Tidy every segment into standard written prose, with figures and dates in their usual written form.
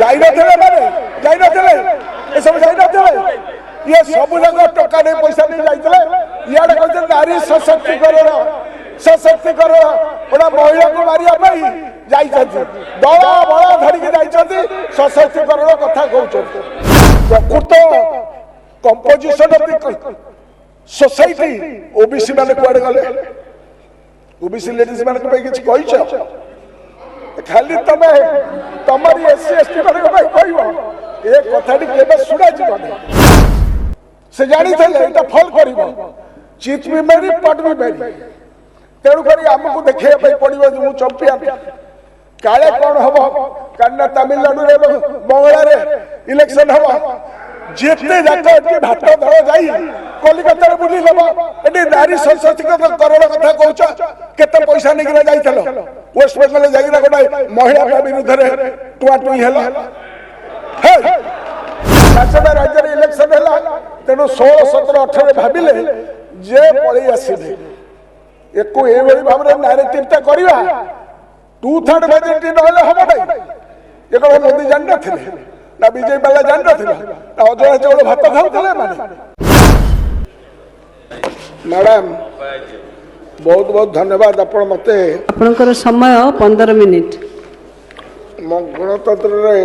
जाई ये सब जाक टका नहीं पैसा नहीं जाते इे कहते नारी सशक्तिकरण गोटा महिला को मारे दल बल धरिकी सशक्तिकरण कथा कहते प्रकृत कंपोजिशन ऑफ सोसाइटी ओबीसी माने कुआडे गले ओबीसी लेडीज माने किछि कहिछ खाली तमे तमरी एससी एसटी माने कहइबो ए कथाटी केबे सुना जिबो से जानी थे एटा फल करिबो चीट भी मेरी पट भी मेरी तेणु करी हमको देखिए पड़ो जो चंपियन काले कौन हम कारण तमिलनाडु रे बंगला रे इलेक्शन हम जिते जाके भात दल जाई कलिकता बुली लब ये नारी सशक्तिकरण कथा कौच केते पैसा नहीं जाइल वेस्ट बेंगल जाइना गोटे महिला विरुद्ध में टुआ टुई है राज्य इलेक्शन है तेणु 16, 17, 18 भाविले जे पलि आसबे एक भाव में नारेटिवटा करवा 2/3 मेजोरिटी ना हम ये कौन मोदी जान ना बीजेपी वाला जान ना अजय चाउल भात खाऊले मैडम बहुत बहुत धन्यवाद आपण मते आपनकर समय 15 मिनिट गणतंत्र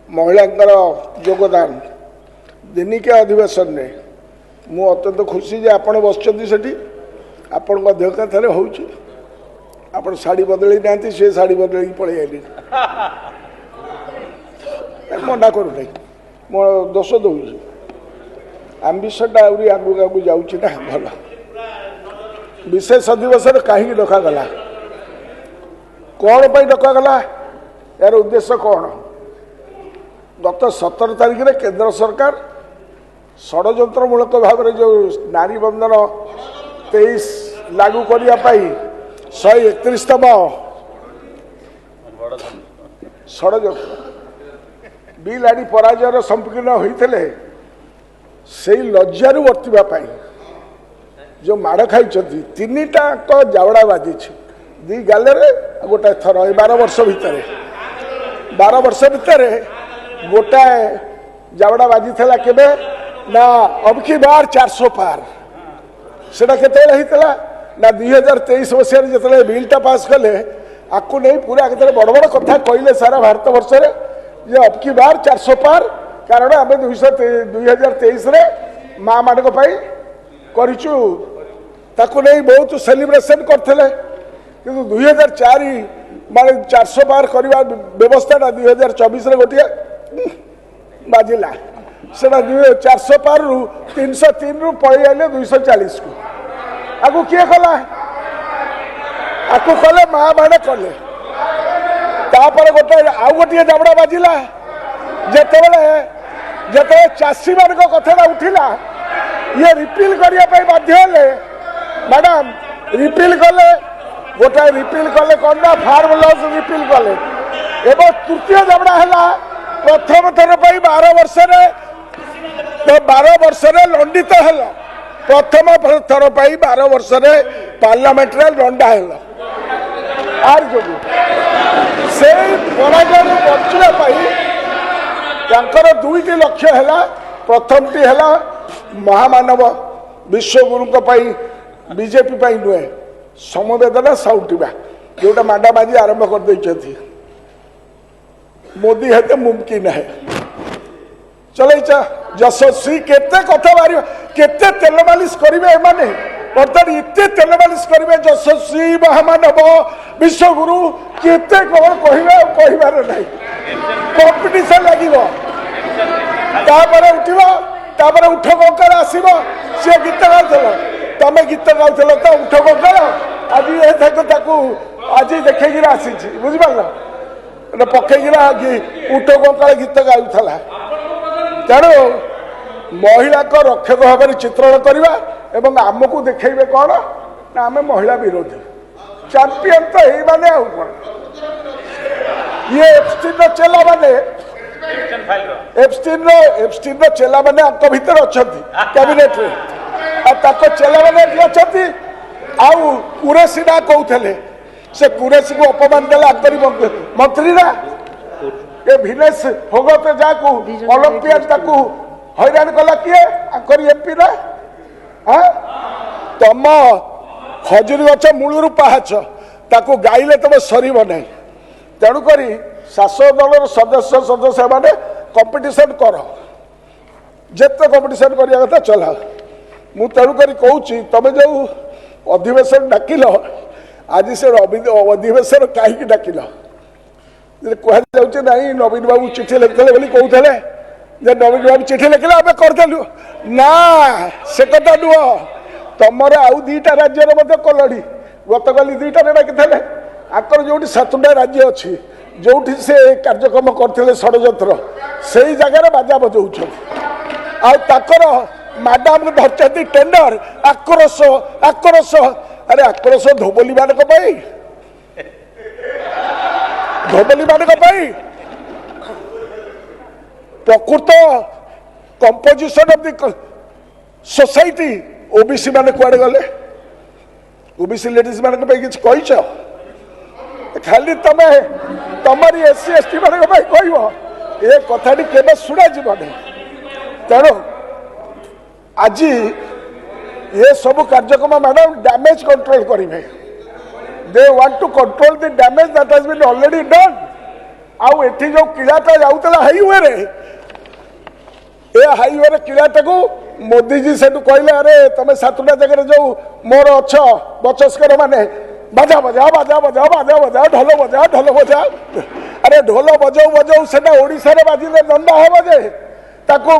महिला योगदान दिनिकिया अधिवेशन में मु अत्यंत खुशी जे आपण बसचंती सेठी आपण अध्यक्षतार होउची आपण साड़ी बदली नांती से साड़ी बदली पळै आइली मना करू नहीं मो दोष दउची एम्बिशनटा आउरी आगु आगु जाउची ना भला विशेष अधिवेशन कहीं डका गला कौन पर डका गला यार उद्देश्य कौन गत 17 तारीख में केंद्र सरकार षड्यंत्रमूलक भाव में जो नारी बंधन 23 लागू करने 131तम षड्यंत्र बिल आनी पराजयर संकीर्ण होते से लज्जार वर्तवा जो माड़ खाई 3टा जावड़ा बाजी दी गाले गोटे थर 12 वर्ष भितर 12 वर्ष भितर गोटाए जावड़ा बाजी थला केबे ना अब की बार 400 पार सेटा केते होइतला ना 2023 मसिया जतले बिलटा पास कले आकु नहीं पूरा केते बड़ बड़ कथा कहले सारा भारत वर्ष रे जे अब की बार 400 पार कारण आमे 2023 रे मां मानक पई करिचु ताकु नहीं बहुत सेलिब्रेशन करथले किंतु 2004 माने 400 पार करवा व्यवस्था ना 2024 रे गोटिया बाजिला सेटा 400 पार रु 303 रु पळै आले 240 को आगु किए कला आकु कले मां माने कले तापर गोटे आउ गोटे जाबड़ा बाजिला जेते चासी मान को कथा उठिला ये रिपील करिया पे बाध्य हेले मैडम रिपील कले गोटे रिपील कले कौन ना फार्म लॉस रिपील कले एवं तृतीय जाबड़ा है प्रथम थर पर 12 वर्ष तो 12 वर्ष लंडित है प्रथम थर पर 12 वर्ष पार्लियामेंट लंडा है आर जो से पराजय बचुना दुईटी लक्ष्य है प्रथम टी है महामानव विश्वगुरु बीजेपी नुहे समवेदना साउटिबा जोटा मैडम आज आरंभ कर मोदी है मुमकिन है चल यशस्वी केते कथा बाहर केते तेल मालिश करेंगे एमाने बर्तमान इतने तेल मालिश करेंगे यशस्वी महामानव विश्वगुरु केते कौन कहबार ना कंपिटिशन लगे उठ कंकर आसब सी गीत गाउल तमें गीत गाउल तो उठ कंकर आज ये आज देखे आसी बुझिपार पकईरा उठ कंकर गीत गाउला तेणु महिला को रक्षक भाव में चित्रण करवा एवं आमको देखेबे कौन ना आम महिला विरोधी चैंपियन तो यही माने ये एप्स्टीन चेला माने एप्स्टीन चेला माने आपको भीतर अच्छी कैबिनेट रे चेला माने अच्छी आउ कुरेसी ना कहते से कुरेसी को अपमान देला मंत्री ना ए भिनेश फोगते जाकू ओलंपियन ताकू हैरान कला किए आकर एमपी ना हाँ तम खजुरी गछ मूलरू पाहाच ताकू गाइले तुम सरीब नहीं तेणुक शासक दल सदस्य सदस्य मैंने कंपिटिशन कर जिते कंपिटिशन करने कथा चला मु तेणुक कहूँ तुम जो अधिवेशन डाकिल आज से अधिवेशन कहीं डाकिल कहु ना नवीन बाबू चिठी लिखते बोली कहते नवीन बाबू चिठी लिखले आम करदेलु ना से कथा नुह तुमर आउ दीटा राज्य कलड़ी गतकाली दीटा डाकिले आकर जो 7टा राज्य अच्छी जो से कार्यक्रम करते षड्यंत्र से जगार बाजा बजाऊँ आकर मैडम धरती टेंडर आक्रोश आक्रोश अरे आक्रोश धोबली मान धोबली मान प्रकृत composition of the society OBC मान कुआडे गले ओबीसी लेडीज मान किछ खाली तमे तमरी एससी एसटी मान कह ये कथा केवे शुणा जीवन तेणु आज ये सब कार्यक्रम मैडम डैमेज कंट्रोल करेंगे they want to control the damage that has been already done आउ एठी जो किलाटा जाउतला हाईवे रे ए हाईवे रे किलाटा को मोदी जी से कहले अरे तमे 7टा जगह जो मोर अछ बचस्कर माने बाजा बजाओ बाजा बजाओ बाजा बजाओ ढोल बजा अरे ढोल बजाऊ बजाऊ सेटा ओडिसा रे बाजिले दंडा हेबो जे ताको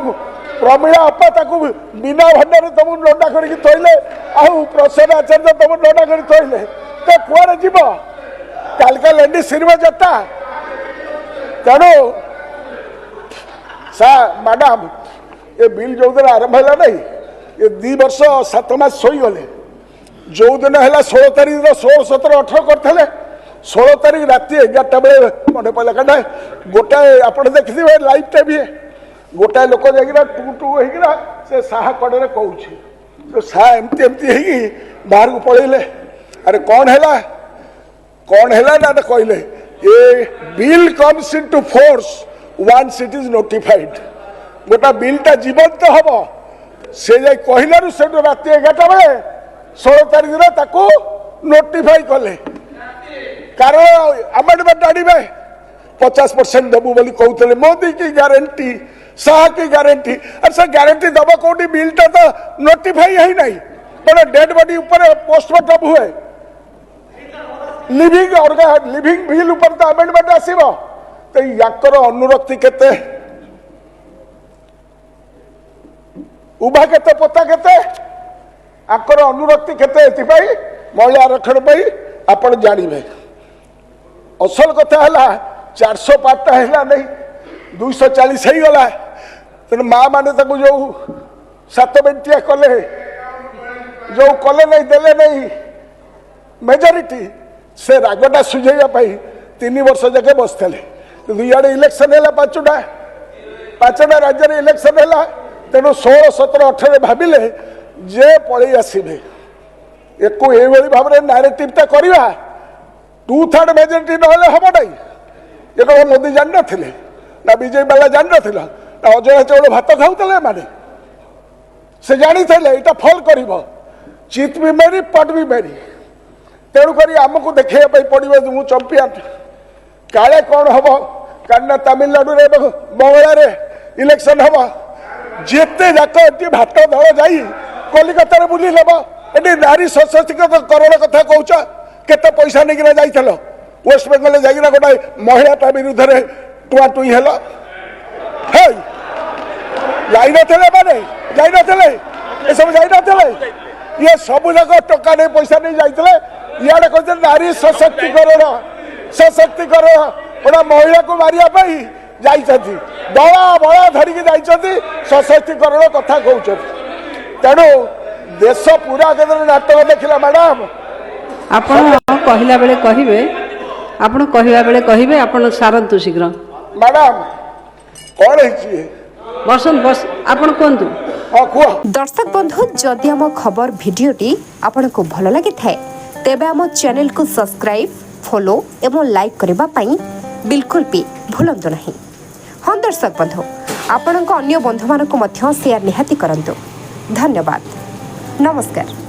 प्रमीला अपा ताको बिना भंडार तुम लंडा करके थोइले आउ प्रसन्न आचार्य तुम लंडा कर थोइले तो कुआरे जीव कालका लेंडी सिनेमा जता तेणु सा मैडम ये बिल जो दिन आरंभ है नहीं ये 2 वर्ष 7 मास सोई गले जो दिन है 16 तारीख 16 17 18 करते 16 तारीख राति 11टा बेले मन पड़ा कटा गोटाए आप देखिए लाइव टा भी गोटाए लोक जाइना टू टू होना से साहा कड़े कहूँ तो साहा एमती एमती बाहर को पड़े अरे कौन है ना कहले ये bill comes into force once it is notified गोटा बिलटा जीवंत हम से जाए कहलु से राति 11टा बेले 16 तारीख नोटिफाई कले कारण आमेंडमेंट आने 50% देबू बोली कहते मोदी की गारंटी शाह की गारंटी अरे से गारंटी दब कौटी बिलटा तो नोटिफाई है नहीं बड़े डेड बॉडी ऊपर पोस्टमार्टम हुए लिविंग बिल ऊपर तो आमेंडमेंट आसो तो याकर अनुरक्ति केते उभा केते पोता केते आकर अनुरक्ति केते महिला आरक्षण आप जानवे असल कथा है 400 पार्टा है नहीं 240 हो गला तेणु माँ मैंने जो 7 मिनटिया कले जो कले नहीं देले नहीं मेजोरिटी से रागटा सुझाई 3 वर्ष जाके बसते दुआड़े इलेक्शन है 5टा राज्य इलेक्शन है तेणु 16 17 18 भाविले जे पलि आसबे एक भाव में नारेटिवटा करवा 2/3 मेजोरिटी ना हम ना ये कौन मोदी जान ना ना बीजेपी वाला जान ना अजय चाउल भात खाऊले माने से जानी यहाँ फल कर चित भी मेरी पट भी मेरी तेणुक आमको देखा पड़ो मु चंपियन काले कौन हम कारण तमिलनाडु बंगला इलेक्शन हम जिते जाक भात दल जा कलिकता बुली लब ये नारी सशक्तिकरण कथा कौच केते पैसा नहीं जाइल वेस्ट बेंगल जाइना गोटे महिलाटा विरुद्ध में टुआ टुई हेल जाइए सब जाइए ये सब जाक टका नहीं पैसा नहीं जाते इे कहते नारी सशक्तिकरण गोटा महिला को मारे जाइए दला बला धरिकी जाइए सशक्तिकरण कथा कहते तेणु देश पूरा केंद्र नाटक देखला मैडम आपण कहला बेले कहिबे आपण कहला बेले कहिबे आपण सारंतु शीघ्र मैडम कौन है बसन बस आपण कोंतु हां कुआ दर्शक बंधु जदि हम खबर भिडियोटी आपण को भल लागि थाए तेबे हम चैनल को सब्सक्राइब फॉलो एवं लाइक करबा पई ବିଲକୁଲ ବି ଭୁଲନ୍ତୁ ନାହିଁ। ହଁ ଦର୍ଶକ ବନ୍ଧୁ, ଆପଣଙ୍କ ଅନ୍ୟ ବନ୍ଧୁମାନଙ୍କୁ ମଧ୍ୟ ସେୟାର ନିହାତି କରନ୍ତୁ। ଧନ୍ୟବାଦ। ନମସ୍କାର।